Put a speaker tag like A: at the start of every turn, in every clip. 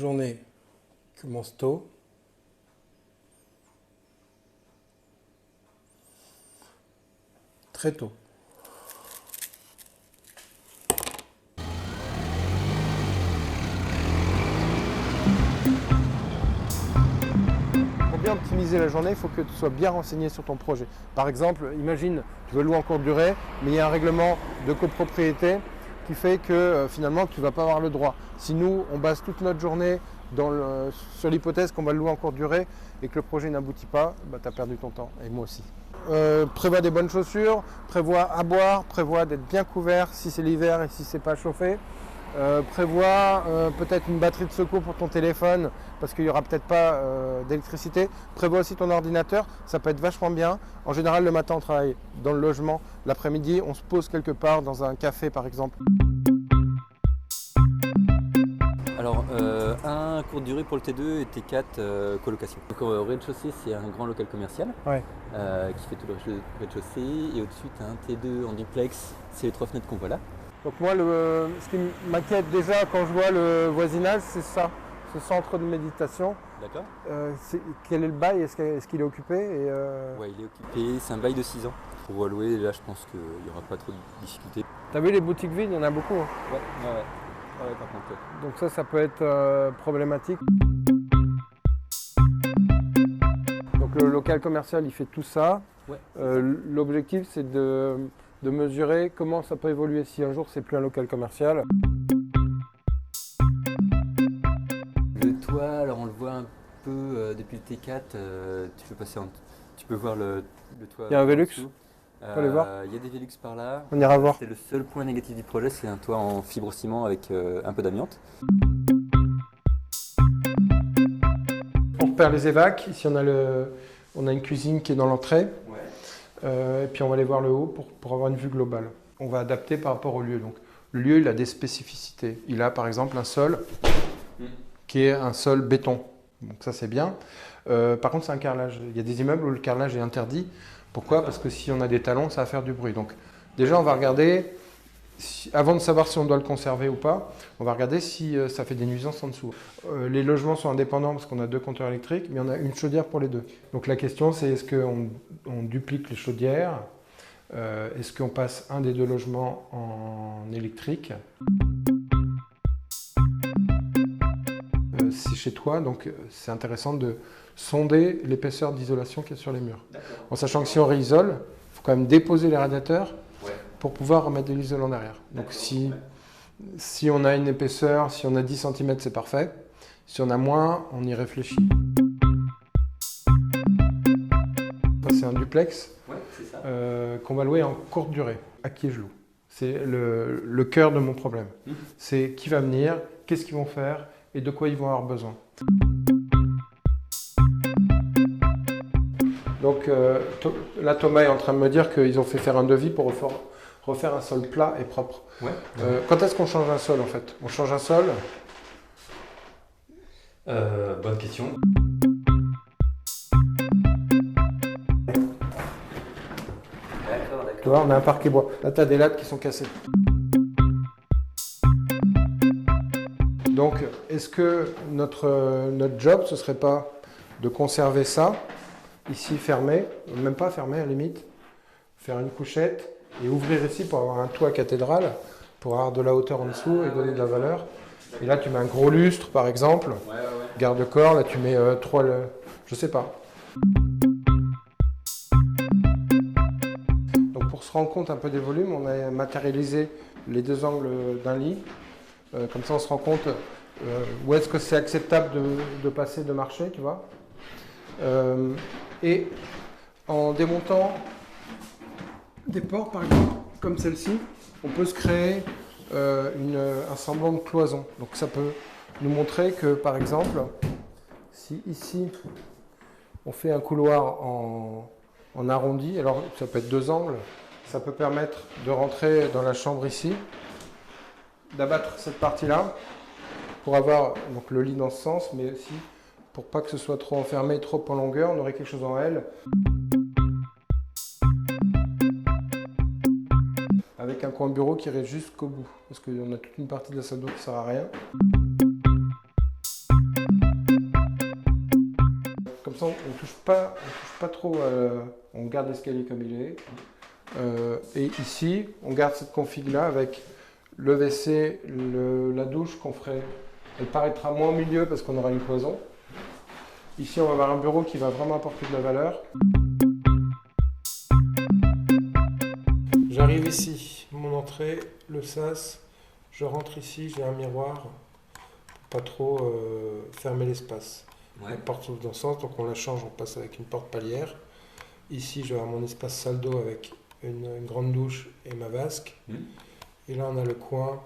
A: journée commence tôt. Très tôt.
B: Pour bien optimiser la journée, il faut que tu sois bien renseigné sur ton projet. Par exemple, imagine, tu veux louer en courte durée, mais il y a un règlement de copropriété qui fait que finalement tu ne vas pas avoir le droit. Si nous, on base toute notre journée sur l'hypothèse qu'on va le louer en courte durée et que le projet n'aboutit pas, bah, tu as perdu ton temps, et moi aussi. Prévois des bonnes chaussures, prévois à boire, prévois d'être bien couvert si c'est l'hiver et si c'est pas chauffé. Prévois peut-être une batterie de secours pour ton téléphone parce qu'il n'y aura peut-être pas d'électricité. Prévois aussi ton ordinateur, ça peut être vachement bien. En général, le matin, on travaille dans le logement. L'après-midi, on se pose quelque part dans un café, par exemple.
C: Alors, un courte durée pour le T2 et T4 colocation. Donc, au rez-de-chaussée, c'est un grand local commercial qui fait tout le rez-de-chaussée. Et au-dessus, tu as un T2 en duplex. C'est les 3 fenêtres qu'on voit là.
B: Donc moi, ce qui m'inquiète déjà quand je vois le voisinage, c'est ça, ce centre de méditation.
C: D'accord.
B: Quel est le bail? Est-ce qu'il est occupé
C: Ouais, il est occupé. C'est un bail de 6 ans. Pour louer, là, je pense qu'il n'y aura pas trop de difficultés.
B: T'as vu les boutiques vides, il y en a beaucoup. Hein.
C: Ouais, par contre.
B: Donc ça peut être problématique. Donc le local commercial, il fait tout ça.
C: Ouais.
B: L'objectif, c'est de mesurer comment ça peut évoluer si un jour c'est plus un local commercial.
C: Le toit, alors on le voit un peu depuis le T4, tu peux voir le toit.
B: Il y a un Velux.
C: On
B: peut aller voir.
C: Il y a des Velux par là.
B: On ira voir.
C: C'est le seul point négatif du projet, c'est un toit en fibre-ciment avec un peu d'amiante.
B: On repère les évacs. Ici on a une cuisine qui est dans l'entrée. Et puis on va aller voir le haut pour avoir une vue globale. On va adapter par rapport au lieu. Donc, le lieu, il a des spécificités. Il a par exemple un sol qui est un sol béton. Donc ça c'est bien. Par contre c'est un carrelage. Il y a des immeubles où le carrelage est interdit. Pourquoi? Parce que si on a des talons, ça va faire du bruit. Donc déjà on va regarder, avant de savoir si on doit le conserver ou pas, on va regarder si ça fait des nuisances en dessous. Les logements sont indépendants parce qu'on a 2 compteurs électriques, mais on a une chaudière pour les 2. Donc la question c'est est-ce qu'on duplique les chaudières? Est-ce qu'on passe un des 2 logements en électrique? C'est chez toi, donc c'est intéressant de sonder l'épaisseur d'isolation qu'il y a sur les murs. En sachant que si on réisole, il faut quand même déposer les radiateurs pour pouvoir remettre de l'isolant derrière. Donc si on a une épaisseur, si on a 10 cm, c'est parfait. Si on a moins, on y réfléchit. C'est un duplex qu'on va louer en courte durée. À qui je loue? C'est le cœur de mon problème. C'est qui va venir, qu'est-ce qu'ils vont faire et de quoi ils vont avoir besoin. Donc là, Thomas est en train de me dire qu'ils ont fait faire un devis pour refaire un sol plat et propre. Quand est-ce qu'on change un sol en fait? On change un sol?
C: Bonne question. D'accord.
B: Tu vois, on a un parquet bois. Là, tu as des lattes qui sont cassées. Donc, est-ce que notre job, ce serait pas de conserver ça, ici fermé, même pas fermé à la limite, faire une couchette et ouvrir ici pour avoir un toit cathédrale, pour avoir de la hauteur en dessous et donner de la valeur. Et là, tu mets un gros lustre, par exemple, garde-corps, là, tu mets 3, je sais pas. Donc, pour se rendre compte un peu des volumes, on a matérialisé les 2 angles d'un lit. Comme ça, on se rend compte où est-ce que c'est acceptable de passer, de marcher, tu vois. Et en démontant des portes, par exemple, comme celle-ci, on peut se créer un semblant de cloison. Donc ça peut nous montrer que, par exemple, si ici, on fait un couloir en arrondi, alors ça peut être 2 angles, ça peut permettre de rentrer dans la chambre ici, d'abattre cette partie-là pour avoir donc, le lit dans ce sens, mais aussi pour pas que ce soit trop enfermé, trop en longueur, on aurait quelque chose en L. Avec un coin bureau qui irait jusqu'au bout, parce qu'on a toute une partie de la salle d'eau qui ne sert à rien. comme ça, on touche pas trop, on garde l'escalier comme il est. Et ici, on garde cette config-là avec le WC, la douche qu'on ferait. Elle paraîtra moins au milieu parce qu'on aura une cloison. Ici, on va avoir un bureau qui va vraiment apporter de la valeur. J'arrive ici, mon entrée, le sas. Je rentre ici, j'ai un miroir pour pas trop fermer l'espace.
C: Ouais.
B: La porte s'ouvre dans le sens, donc on la change, on passe avec une porte palière. Ici, je vais avoir mon espace salle d'eau avec une grande douche et ma vasque. Et là, on a le coin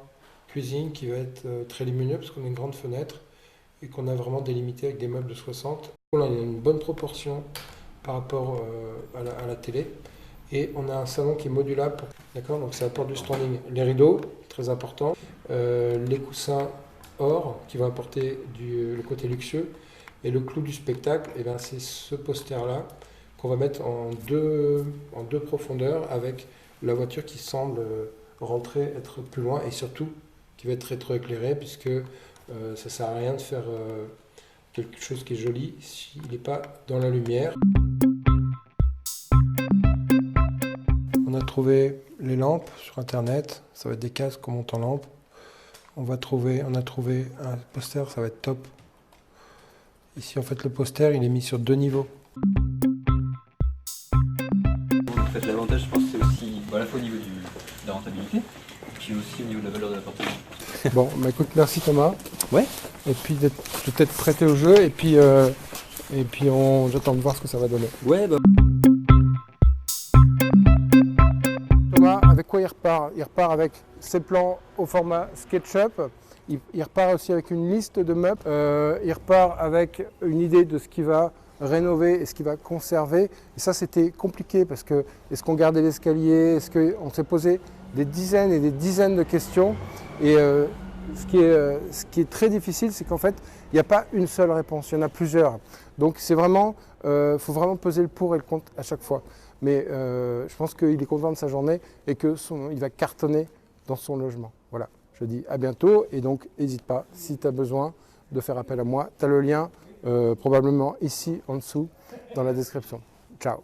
B: cuisine qui va être très lumineux parce qu'on a une grande fenêtre et qu'on a vraiment délimité avec des meubles de 60. Là, il y a une bonne proportion par rapport à la télé. Et on a un salon qui est modulable. D'accord, donc ça apporte du standing. Les rideaux, très important. Les coussins or qui vont apporter le côté luxueux. Et le clou du spectacle, eh ben, c'est ce poster-là qu'on va mettre en deux profondeurs avec la voiture qui semble rentrer, être plus loin et surtout qui va être rétroéclairée puisque ça ne sert à rien de faire quelque chose qui est joli s'il n'est pas dans la lumière. On a trouvé les lampes sur internet, ça va être des casques qu'on monte en lampe. On a trouvé un poster, ça va être top. Ici en fait le poster il est mis sur 2 niveaux.
C: En fait l'avantage je pense c'est aussi à la fois au niveau de la rentabilité, puis aussi au niveau de la valeur de l'appartement.
B: Bon, bah écoute, merci Thomas.
C: Ouais.
B: Et puis de t'être prêté au jeu et puis j'attends de voir ce que ça va donner.
C: Ouais bah.
B: Thomas, avec quoi il repart? Il repart avec ses plans au format SketchUp. Il repart aussi avec une liste de meubles. Il repart avec une idée de ce qu'il va rénover et ce qu'il va conserver. Et ça, c'était compliqué parce que est-ce qu'on gardait l'escalier? Est-ce qu'on s'est posé des dizaines et des dizaines de questions? Et ce qui est très difficile, c'est qu'en fait, il n'y a pas une seule réponse, il y en a plusieurs. Donc c'est vraiment, faut vraiment peser le pour et le contre à chaque fois. Mais je pense qu'il est content de sa journée et qu'il va cartonner dans son logement. Voilà, je dis à bientôt et donc n'hésite pas, si tu as besoin de faire appel à moi, tu as le lien probablement ici en dessous dans la description. Ciao.